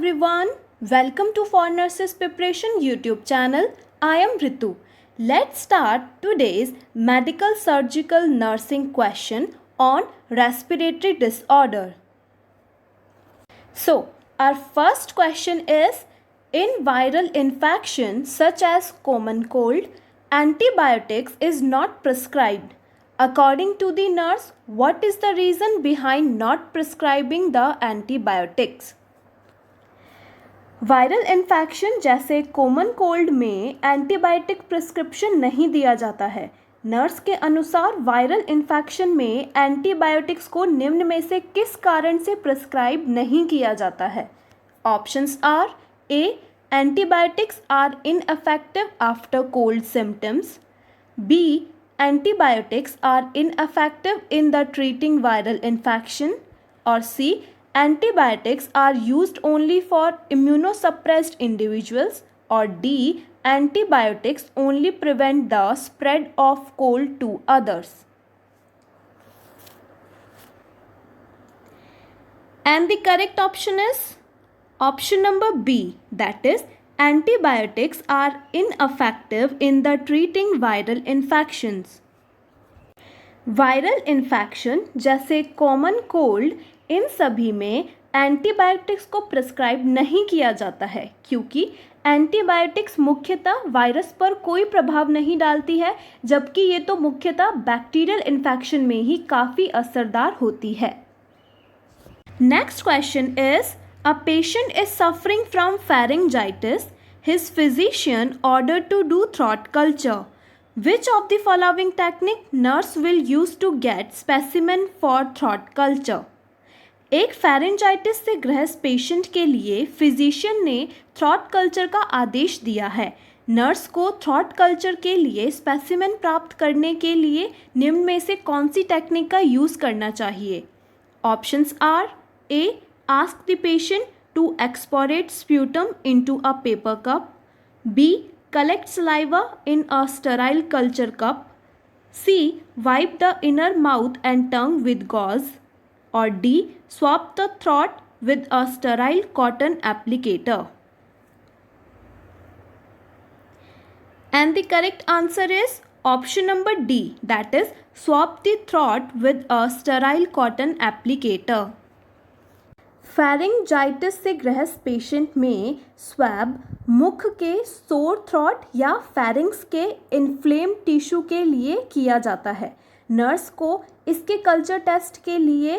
everyone, welcome to For Nurses Preparation YouTube channel. I am Ritu. Let's start today's medical surgical nursing question on respiratory disorder. So, our first question is, in viral infection such as common cold, antibiotics is not prescribed. According to the nurse, what is the reason behind not prescribing the antibiotics? Viral infection जैसे common cold में antibiotic prescription नहीं दिया जाता है. Nurse के अनुसार viral infection में antibiotics को निम्न में से किस कारण से प्रिस्क्राइब नहीं किया जाता है? Options are A. Antibiotics are ineffective after cold symptoms. B. Antibiotics are ineffective in the treating viral infection. और C. Antibiotics are used only for immunosuppressed individuals. Or D. Antibiotics only prevent the spread of cold to others. And the correct option is option number B, that is antibiotics are ineffective in the treating viral infections. Viral infection जैसे common cold, इन सभी में antibiotics को prescribe नहीं किया जाता है क्योंकि antibiotics मुख्यतः वायरस पर कोई प्रभाव नहीं डालती है, जबकि ये तो मुख्यतः बैक्टीरियल इन्फेक्शन में ही काफ़ी असरदार होती है. Next question is, a patient is suffering from pharyngitis. His physician ordered to do throat culture. Which of the following technique nurse will use to get specimen for throat culture? एक pharyngitis से ग्रस्त patient के लिए physician ने throat culture का आदेश दिया है. Nurse को थ्रॉट कल्चर के लिए स्पेसिमेन प्राप्त करने के लिए निम्न में से कौन सी टेक्निक का यूज़ करना चाहिए? Options are A. Ask the patient to expectorate sputum into a paper cup. B. Collect saliva in a sterile culture cup. C. Wipe the inner mouth and tongue with gauze. Or D. Swab the throat with a sterile cotton applicator. And the correct answer is option number D, that is swab the throat with a sterile cotton applicator. Pharyngitis से ग्रस्त patient में swab मुख के सोर throat या pharynx के inflame tissue के लिए किया जाता है. नर्स को इसके कल्चर टेस्ट के लिए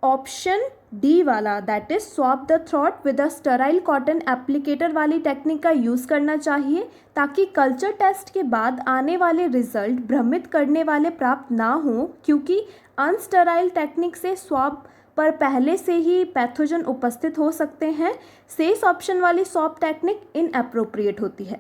ऑप्शन डी वाला, that is swab the throat with a sterile cotton applicator वाली टेक्निक का यूज़ करना चाहिए ताकि कल्चर टेस्ट के बाद आने वाले रिजल्ट भ्रमित करने वाले प्राप्त ना हों, क्योंकि अनस्टेराइल टेक्निक से स्वैब पर पहले से ही पैथोजन उपस्थित हो सकते हैं. शेष ऑप्शन वाली स्वैब टेक्निक इनएप्रोप्रिएट होती है.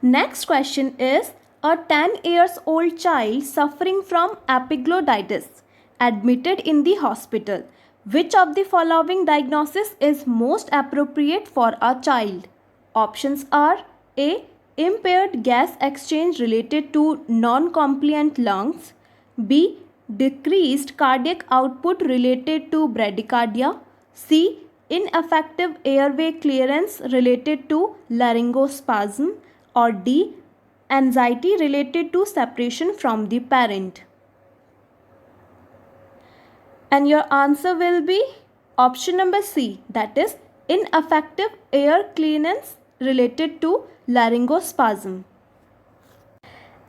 Next question is, a 10 years old child suffering from epiglottitis admitted in the hospital. Which of the following diagnosis is most appropriate for a child? Options are A. Impaired gas exchange related to non-compliant lungs. B. Decreased cardiac output related to bradycardia. C. Ineffective airway clearance related to laryngospasm. Or D. Anxiety related to separation from the parent. And your answer will be option number C, that is ineffective air clearance related to laryngospasm.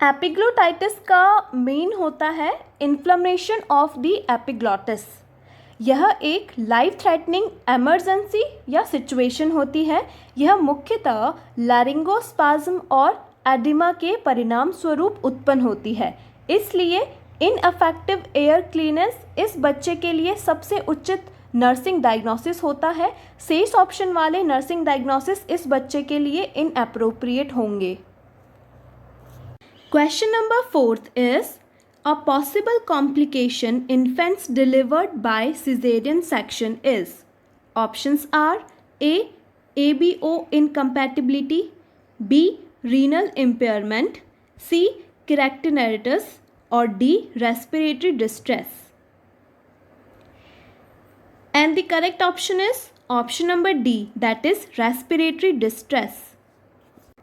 Epiglottitis का main होता है inflammation of the epiglottis. यह एक life threatening emergency या situation होती है. यह मुख्यतः लैरिंगोस्पाज्म और एडिमा के परिणाम स्वरूप उत्पन्न होती है. इसलिए इनएफेक्टिव एयर क्लीनेस इस बच्चे के लिए सबसे उचित नर्सिंग डायग्नोसिस होता है. शेष ऑप्शन वाले नर्सिंग डायग्नोसिस इस बच्चे के लिए इनएप्रोप्रिएट होंगे. Question number 4 is, a possible complication infants delivered by cesarean section is. Options are A. ABO incompatibility. B. Renal impairment. C. Keratitis. Or D. Respiratory distress. And the correct option is option number D that is respiratory distress.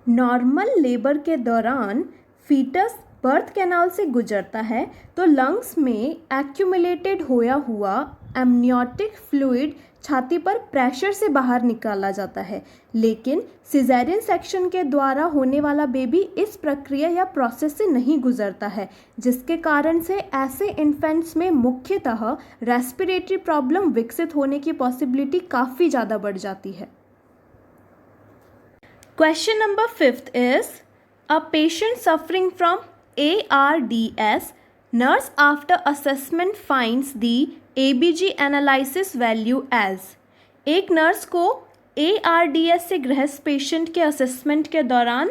Normal labour के दौरान foetus birth canal से गुजरता है तो lungs में accumulated होया हुआ amniotic fluid छाती पर प्रेशर से बाहर निकाला जाता है, लेकिन सिजेरियन सेक्शन के द्वारा होने वाला बेबी इस प्रक्रिया या प्रोसेस से नहीं गुजरता है, जिसके कारण से ऐसे इन्फेंट्स में मुख्यतः रेस्पिरेटरी प्रॉब्लम विकसित होने की पॉसिबिलिटी काफ़ी ज़्यादा बढ़ जाती है। Question number 5th is, a patient suffering from ARDS, nurse after assessment finds the ABG analysis value as। एक नर्स को ARDS से ग्रस्त पेशेंट के असेसमेंट के दौरान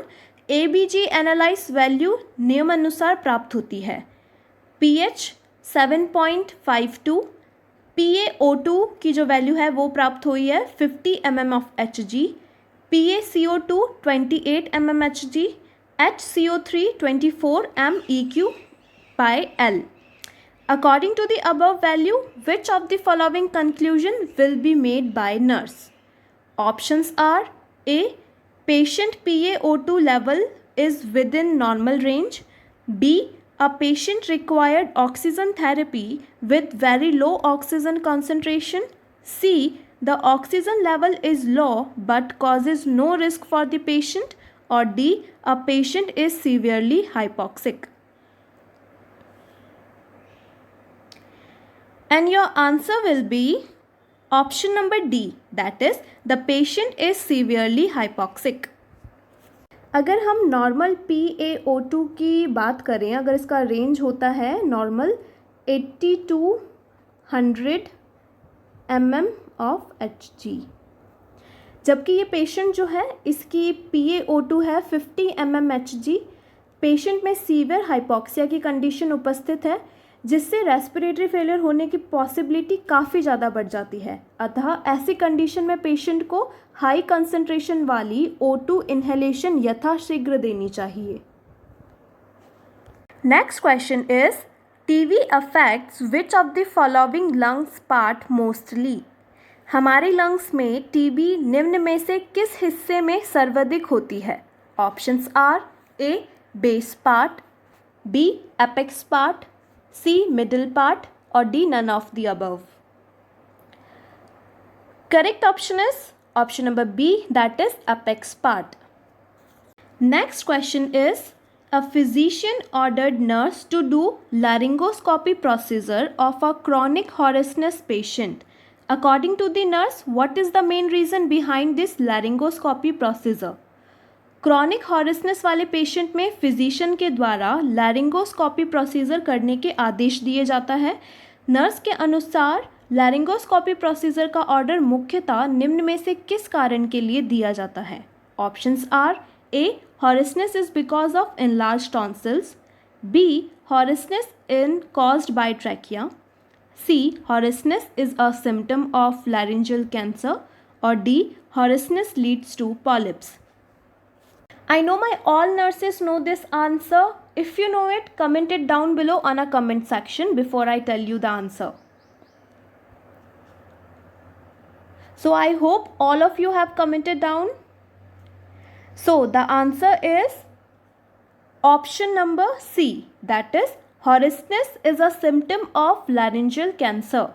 ABG एनालाइज वैल्यू नियमानुसार प्राप्त होती है। pH 7.52, PaO2 की जो वैल्यू है वो प्राप्त हुई है 50 mm of Hg, PaCO2 28 mmHg, HCO3 24 MEq/L. According to the above value, which of the following conclusion will be made by nurse? Options are A. Patient PaO2 level is within normal range. B. A patient required oxygen therapy with very low oxygen concentration. C. The oxygen level is low but causes no risk for the patient. Or D. A patient is severely hypoxic. And your answer will be option number D, that is the patient is severely hypoxic. अगर हम normal PaO2 की बात करें, अगर इसका range होता है normal 80 to 100 mm of Hg, जबकि ये पेशेंट जो है इसकी PaO2 है 50 mm Hg, पेशेंट में सीवियर हाइपोक्सिया की कंडीशन उपस्थित है, जिससे रेस्पिरेटरी फेलियर होने की पॉसिबिलिटी काफ़ी ज़्यादा बढ़ जाती है। अतः ऐसी कंडीशन में पेशेंट को हाई कंसंट्रेशन वाली O2 इन्हेलेशन यथाशीघ्र देनी चाहिए। Next question is, TB affects which of the following lungs part mostly. हमारे लंग्स में टीबी निम्न में से किस हिस्से में सर्वाधिक होती है? Options are A base part, B apex part, C middle part और D none of the above. Correct option is option number B, that is apex part. Next question is, a physician ordered nurse to do laryngoscopy procedure of a chronic hoarseness patient. According to the nurse, what is the main reason behind this laryngoscopy procedure? Chronic hoarseness वाले patient में physician के द्वारा laryngoscopy procedure करने के आदेश दिए जाता है। Nurse के अनुसार लैरिंगोस्कोपी प्रोसीजर का ऑर्डर मुख्यतः निम्न में से किस कारण के लिए दिया जाता है? Options are A hoarseness is because of enlarged tonsils, B. hoarseness is caused by trachea, C. hoarseness is a symptom of laryngeal cancer, or D. hoarseness leads to polyps. I know my all nurses know this answer. If you know it, comment it down below on a comment section before I tell you the answer. So I hope all of you have commented down. So the answer is option number C, that is hoarseness is a symptom of laryngeal cancer.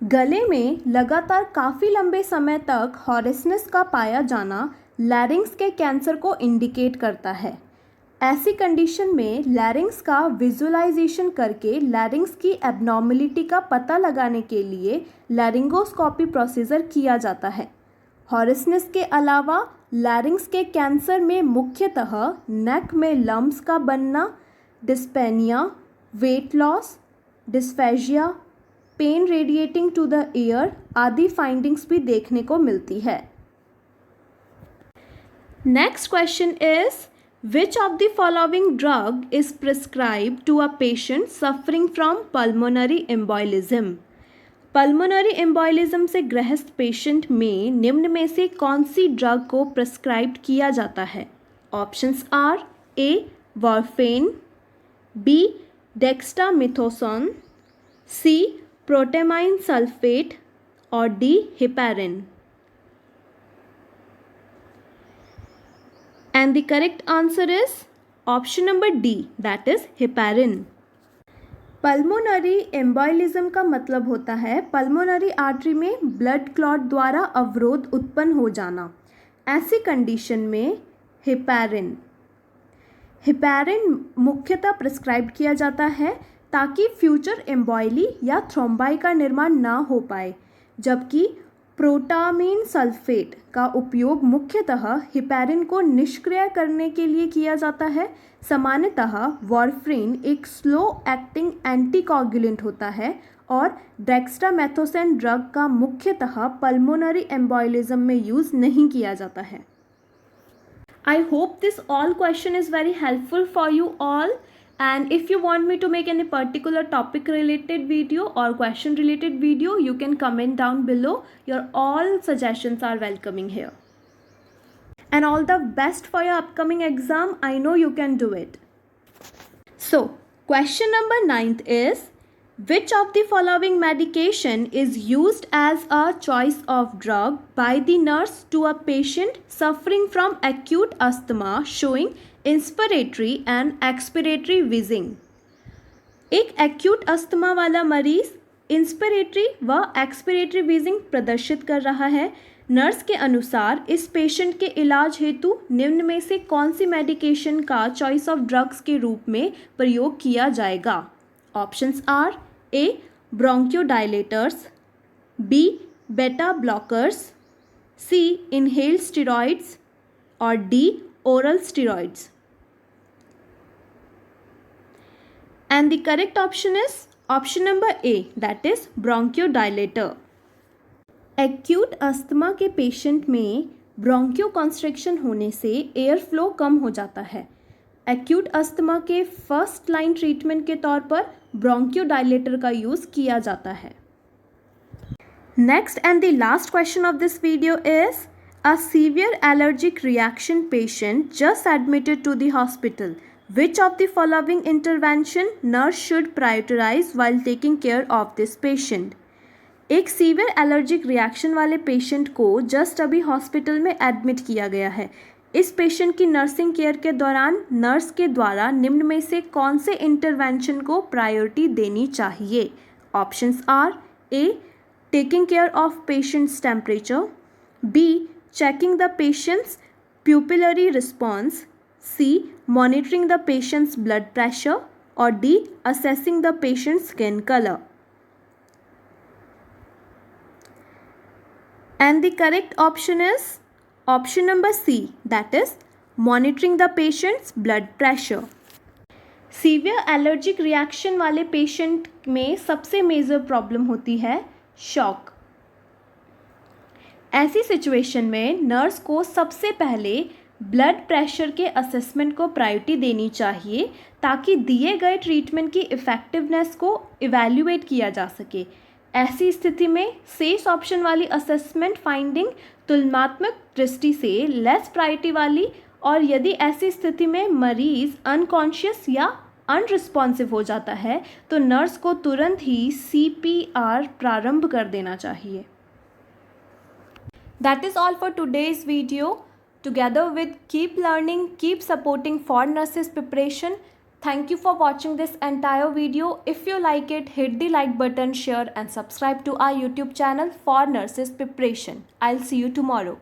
गले में लगातार काफ़ी लंबे समय तक हॉरेसनेस का पाया जाना लैरिंग्स के कैंसर को इंडिकेट करता है। ऐसी कंडीशन में लैरिंग्स का विजुअलाइजेशन करके लैरिंग्स की एबनॉर्मलिटी का पता लगाने के लिए लैरिंगोस्कोपी प्रोसीजर किया जाता है। हॉरेसनेस के अलावा लैरिंग्स के कैंसर में मुख्यतः नेक में लम्प्स का बनना, dyspnoea, weight loss, dysphagia, pain radiating to the ear आदि फाइंडिंग्स भी देखने को मिलती है। Next question is, which of the following drug is prescribed to a patient suffering from pulmonary embolism. Pulmonary embolism से ग्रस्त पेशेंट में निम्न में से कौन सी ड्रग को प्रिस्क्राइब किया जाता है? Options are A warfarin, B dexamethasone, C protamine sulphate or D. heparin? And the correct answer is option number D, that is heparin. Pulmonary embolism का मतलब होता है पल्मोनरी आर्टरी में ब्लड क्लॉट द्वारा अवरोध उत्पन्न हो जाना। ऐसी कंडीशन में हेपारिन मुख्यतः प्रिस्क्राइब किया जाता है ताकि फ्यूचर एम्बॉयली या थ्रोम्बाई का निर्माण ना हो पाए, जबकि प्रोटामीन सल्फेट का उपयोग मुख्यतः हेपारिन को निष्क्रिय करने के लिए किया जाता है। सामान्यतः वारफरीन एक स्लो एक्टिंग एंटीकोगुलेंट होता है और डेक्स्ट्रामेथोसेन ड्रग का मुख्यतः पल्मोनरी एम्बोलिज्म में यूज़ नहीं किया जाता है। I hope this all question is very helpful for you all, and if you want me to make any particular topic related video or question related video, you can comment down below. Your all suggestions are welcoming here. And all the best for your upcoming exam. I know you can do it. So question number 9 is, which of the following medication is used as a choice of drug by the nurse to a patient suffering from acute asthma showing inspiratory and expiratory wheezing? एक acute asthma वाला मरीज inspiratory व expiratory व्हीजिंग प्रदर्शित कर रहा है। Nurse के अनुसार इस पेशेंट के इलाज हेतु निम्न में से कौन सी मेडिकेशन का चॉइस ऑफ ड्रग्स के रूप में प्रयोग किया जाएगा? Options are A. bronchodilators, B. beta blockers, C. inhaled steroids, or D. oral steroids. And the correct option is option number A, that is bronchodilator. Acute asthma के patient में ब्रोंकियो constriction होने से एयर फ्लो कम हो जाता है। Acute asthma के first line treatment के तौर पर ब्रोंकियोडाइलेटर का यूज़ किया जाता है। Next and the last question of this video is, a severe allergic reaction patient just admitted to the hospital, which of the following intervention nurse should prioritise while taking care of this patient? एक severe allergic reaction वाले patient को just अभी hospital में admit किया गया है। इस patient की नर्सिंग केयर के दौरान नर्स के द्वारा निम्न में से कौन से इंटरवेंशन को प्रायोरिटी देनी चाहिए? Options are A. Taking care of patient's temperature, B. Checking the patient's pupillary response, C. Monitoring the patient's blood pressure, और D. Assessing the patient's skin colour. And the correct option is option number C, that is monitoring the patient's blood pressure. Severe allergic reaction वाले patient में सबसे major problem होती है shock. ऐसी situation में nurse को सबसे पहले ब्लड प्रेशर के असेसमेंट को प्रायोरिटी देनी चाहिए ताकि दिए गए ट्रीटमेंट की इफ़ेक्टिवनेस को इवैल्यूएट किया जा सके। ऐसी स्थिति में शेष ऑप्शन वाली असेसमेंट फाइंडिंग तुलनात्मक दृष्टि से लेस प्रायोरिटी वाली, और यदि ऐसी स्थिति में मरीज अनकॉन्शियस या अनरिस्पॉन्सिव हो जाता है तो नर्स को तुरंत ही CPR प्रारंभ कर देना चाहिए। That is all for today's video. Together with keep learning, keep supporting for nurses preparation. Thank you for watching this entire video. If you like it, hit the like button, share and subscribe to our YouTube channel for nurses preparation. I'll see you tomorrow.